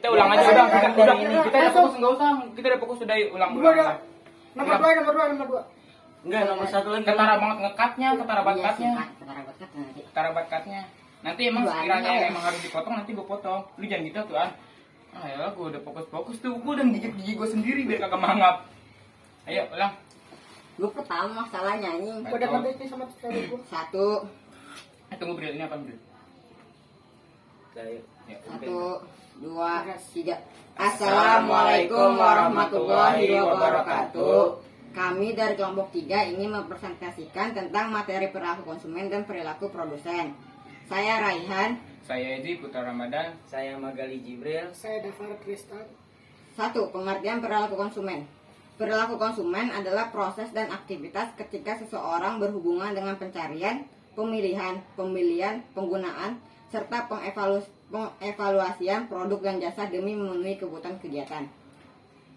Kita ulang aja udah. Kita udah fokus, enggak usah. Kita udah fokus udah ulang. Nomor 2. Enggak, nomor 1 lagi. Ketara banget ngekatnya, ketara banget Iya, katnya. nanti. Ketara banget katnya. Nanti emang sekiranya yang emang harus dipotong nanti gue potong. Lu jangan gitu tuh, An. Ah ya, gue udah fokus tuh. Gue udah gigit gigi gue sendiri biar kagak mangap. Ayo, ulang. Gue pertama salah nyanyi. Udah ngerti sama cewek gue. 1, Tunggu Bril, ini apa Bril? Ayo. Ya, 1, 2, 3. Assalamualaikum warahmatullahi wabarakatuh. Kami dari kelompok 3 ingin mempresentasikan tentang materi perilaku konsumen dan perilaku produsen. Saya Raihan. Saya Edi Putra Ramadan. Saya Magali Jibril. Saya Dafar Kristan. 1. Pengertian perilaku konsumen. Perilaku konsumen adalah proses dan aktivitas ketika seseorang berhubungan dengan pencarian, pemilihan, pembelian, penggunaan, serta pengevaluasian produk dan jasa demi memenuhi kebutuhan kegiatan.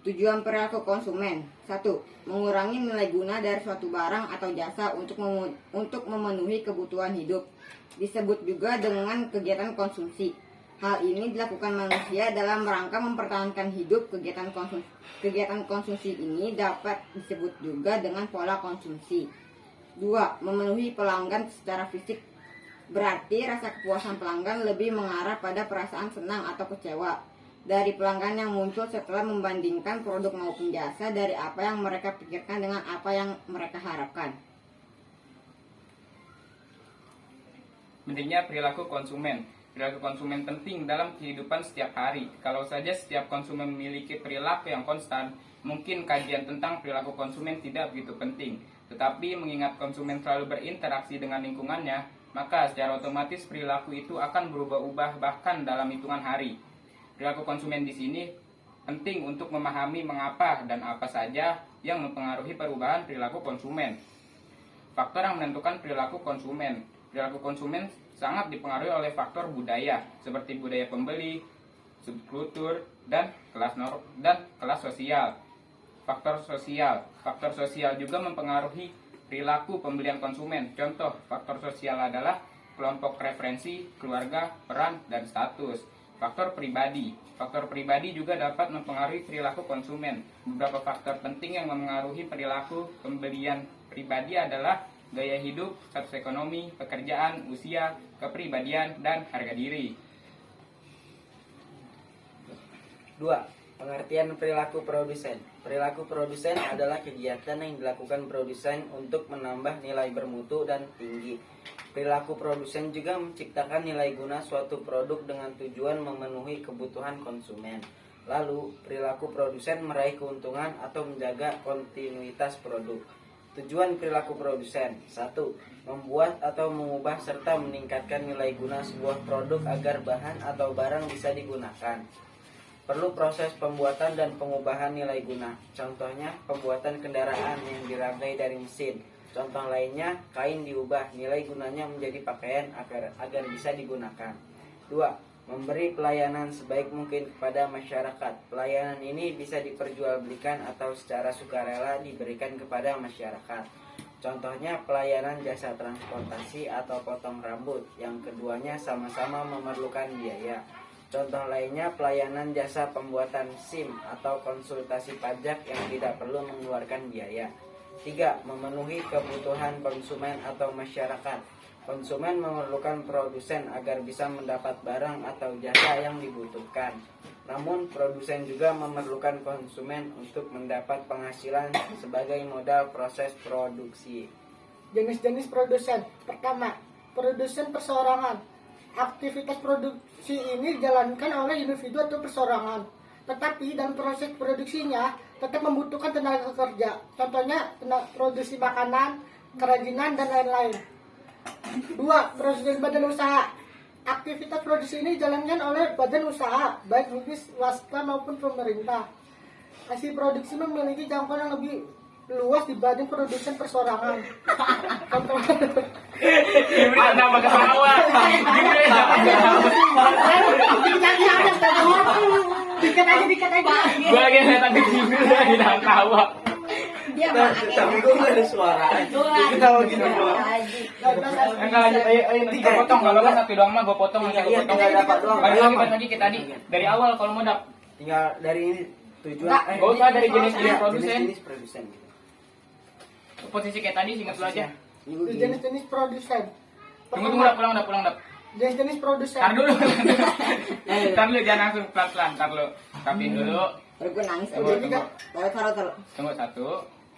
Tujuan perilaku konsumen. 1. Mengurangi nilai guna dari suatu barang atau jasa untuk memenuhi kebutuhan hidup. Disebut juga dengan kegiatan konsumsi. Hal ini dilakukan manusia dalam rangka mempertahankan hidup. Kegiatan konsumsi ini dapat disebut juga dengan pola konsumsi. 2. Memenuhi pelanggan secara fisik. Berarti rasa kepuasan pelanggan lebih mengarah pada perasaan senang atau kecewa dari pelanggan yang muncul setelah membandingkan produk maupun jasa dari apa yang mereka pikirkan dengan apa yang mereka harapkan. Pentingnya perilaku konsumen. Perilaku konsumen penting dalam kehidupan setiap hari. Kalau saja setiap konsumen memiliki perilaku yang konstan, mungkin kajian tentang perilaku konsumen tidak begitu penting. Tetapi mengingat konsumen selalu berinteraksi dengan lingkungannya, maka secara otomatis perilaku itu akan berubah-ubah bahkan dalam hitungan hari. Perilaku konsumen di sini penting untuk memahami mengapa dan apa saja yang mempengaruhi perubahan perilaku konsumen. Faktor yang menentukan perilaku konsumen. Perilaku konsumen sangat dipengaruhi oleh faktor budaya, seperti budaya pembeli, subkultur, dan kelas sosial. Faktor sosial juga mempengaruhi perilaku pembelian konsumen. Contoh, faktor sosial adalah kelompok referensi, keluarga, peran, dan status. Faktor pribadi juga dapat mempengaruhi perilaku konsumen. Beberapa faktor penting yang mempengaruhi perilaku pembelian pribadi adalah gaya hidup, status ekonomi, pekerjaan, usia, kepribadian, dan harga diri. 2. Pengertian perilaku produsen. Perilaku produsen adalah kegiatan yang dilakukan produsen untuk menambah nilai bermutu dan tinggi. Perilaku produsen juga menciptakan nilai guna suatu produk dengan tujuan memenuhi kebutuhan konsumen. Lalu, perilaku produsen meraih keuntungan atau menjaga kontinuitas produk. Tujuan perilaku produsen. 1. Membuat atau mengubah serta meningkatkan nilai guna sebuah produk agar bahan atau barang bisa digunakan. Perlu proses pembuatan dan pengubahan nilai guna. Contohnya, pembuatan kendaraan yang dirangkai dari mesin. Contoh lainnya, kain diubah nilai gunanya menjadi pakaian agar bisa digunakan. 2. Memberi pelayanan sebaik mungkin kepada masyarakat. Pelayanan ini bisa diperjualbelikan atau secara sukarela diberikan kepada masyarakat. Contohnya pelayanan jasa transportasi atau potong rambut, yang keduanya sama-sama memerlukan biaya. Contoh lainnya pelayanan jasa pembuatan SIM atau konsultasi pajak yang tidak perlu mengeluarkan biaya. 3. Memenuhi kebutuhan konsumen atau masyarakat. Konsumen memerlukan produsen agar bisa mendapat barang atau jasa yang dibutuhkan. Namun, produsen juga memerlukan konsumen untuk mendapat penghasilan sebagai modal proses produksi. Jenis-jenis produsen. Pertama, produsen perseorangan. Aktivitas produksi ini dijalankan oleh individu atau perseorangan, tetapi dalam proses produksinya tetap membutuhkan tenaga kerja. Contohnya produksi makanan, kerajinan, dan lain-lain. 2. Produsen badan usaha. Aktivitas produksi ini dijalankan oleh badan usaha, baik swasta maupun pemerintah. Hasil produksi memiliki jangkauan yang lebih luas dibanding produsen perseorangan. Contohnya Tambah ketawa. Dikit aja. Gue lagi lihat tadi Jibril lagi ketawa. Dia mah Tapi gue nggak ada suara. Ketawa gitu doang. Enggak lanjut, ayo nanti gue potong. Kalau nggak satu doang mah gue potong, nanti gue Iya, potong. tinggal dapat doang. Bagi kita tadi dari awal kalau mau dap. Tinggal dari ini tujuan. Nggak, Nggak usah dari jenis-jenis produsen. Jenis-jenis produsen gitu. Posisi kayak tadi singkat dulu aja. Jenis-jenis produsen. Tunggu dap, pulang dap. Jenis-jenis produsen. Tar dulu. Tar dulu, jangan langsung pelan-pelan. Tar dulu. Rapin dulu. Terus gue nangis Tunggu, aja. tunggu. Taruh. Tunggu 1,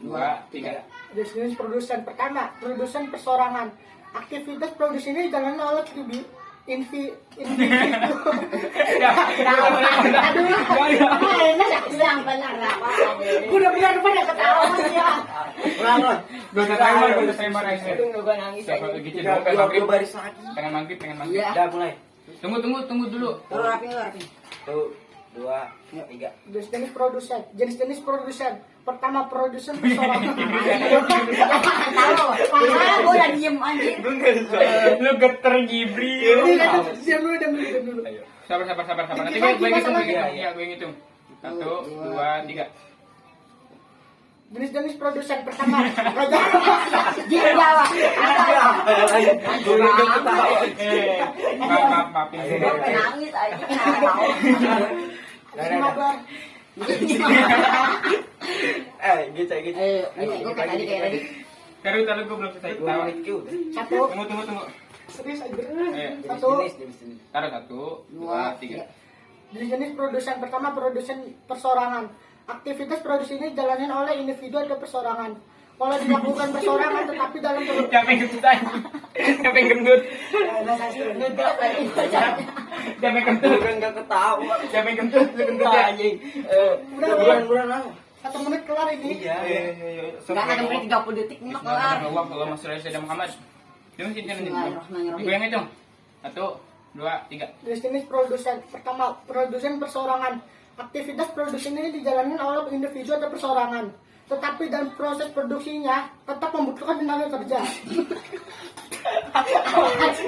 2, 3. Jenis produsen. Pertama, produsen persorangan. Aktivitas produksi ini dijalankan oleh individu. Ya, Yang benar apa? Gue udah benar-benar ketawa ya. Ulang. gue udah timer aja. Gue nangis Siapa aja. gitu Tinggal pengen maghrib. 20 baris lagi. Pengen maghrib. Iya. Udah mulai. Tunggu dulu. Taruh rapi. 1, 2, 3. Jenis-jenis produsen. Jenis-jenis produsen. Pertama, produsen persorangan. Tahu. Gue udah diem anjir. Lu geter Jibril. Diam dulu. Ayo. Sabar. Nanti Dikit gue lagi, ngitung. masa lagi? Iya, gue ngitung. 1, 2, 3. Jenis-jenis produsen. Pertama, Dia jawab. Maafin gue. Gue nangis aja. Mabar. Gitu. Gue kayak tadi tadi. Taruh gue belum selesai. 2 menit Q. Satu. Tunggu. Serius aja. Ayo. Satu. Jenis. Taruh 1, 2, 3. Jenis produsen. Pertama, produsen persorangan. Aktivitas produksi ini dijalankan oleh individu atau persorangan. Kalau dilakukan persorangan tetapi dalam Siapa yang gendut aja? Siapa yang gendut? Siapa yang gendut? Gue kan nggak ketawa. Siapa yang gendut? Lu gendut ya? Anjing. Buruan lah. 1 menit kelar ini. Iya. Enggak ada menit 30 detik nih kelar. Allah masya Allah Muhammad. Jangan sini. Bismillahirrahmanirrahim. Gue yang hitung. 1, 2, 3. Jenis produsen. Pertama, produsen persorangan. Aktivitas produksi ini dijalankan oleh individu atau persorangan. Tetapi dalam proses produksinya tetap membutuhkan tenaga kerja.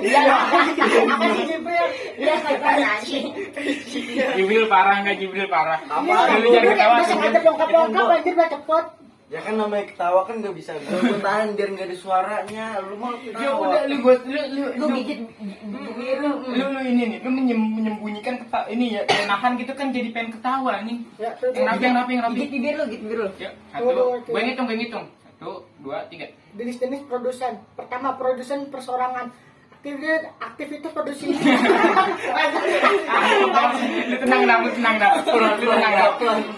Iya lah. Apa sih Jibril? Dia kayak nasi. Jibril parah nggak Jibril parah? Apa? Lu jangan ketawa. Bisa aja bongkar-bongkar anjir biar cepet. Ya kan namanya ketawa kan nggak bisa. Gue tahan biar nggak ada suaranya. Lu mau Ya ketawa. udah lu Gigit lu ini nih lu menyembunyikan ini ya nahan gitu kan jadi pengen ketawa nih. Ya, Yang rapi. Gigit bibir lu. Ya, 1. Gue ngitung. 1, 2, 3. Jenis-jenis produsen. Pertama, produsen persorangan. Aktivitas produksi. Lu tenang dah. Lu tenang dah.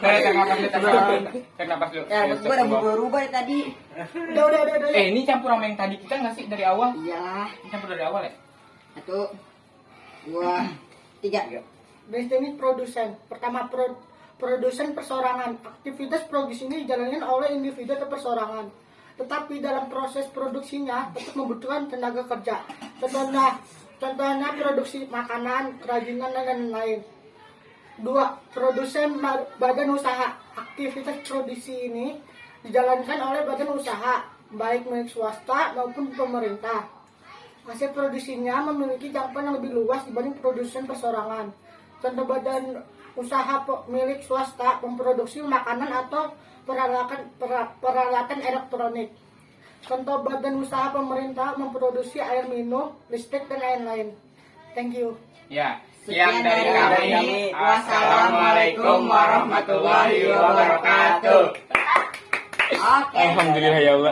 Tarik nafas lu. Ya, gue udah berubah tadi. Udah. Ini campur sama yang tadi kita nggak sih dari awal? Iyalah. Ini campur dari awal ya? 1, 2, 3. Jenis-jenis produsen. Pertama, produsen persorangan. Aktivitas produksi ini dijalankan oleh individu atau persorangan. Tetapi dalam proses produksinya tetap membutuhkan tenaga kerja. Contohnya produksi makanan, kerajinan, dan lain-lain. 2. Produsen badan usaha. Aktivitas produksi ini dijalankan oleh badan usaha, baik milik swasta maupun pemerintah. Hasil produksinya memiliki jangkauan yang lebih luas dibanding produsen persorangan. Contoh badan usaha milik swasta memproduksi makanan atau peralatan elektronik. Contoh badan usaha pemerintah memproduksi air minum, listrik, dan lain-lain. Thank you. Ya. Sekian Sekian dari dari kami. kami. Wassalamualaikum warahmatullahi wabarakatuh. Oke. Alhamdulillah ya Allah.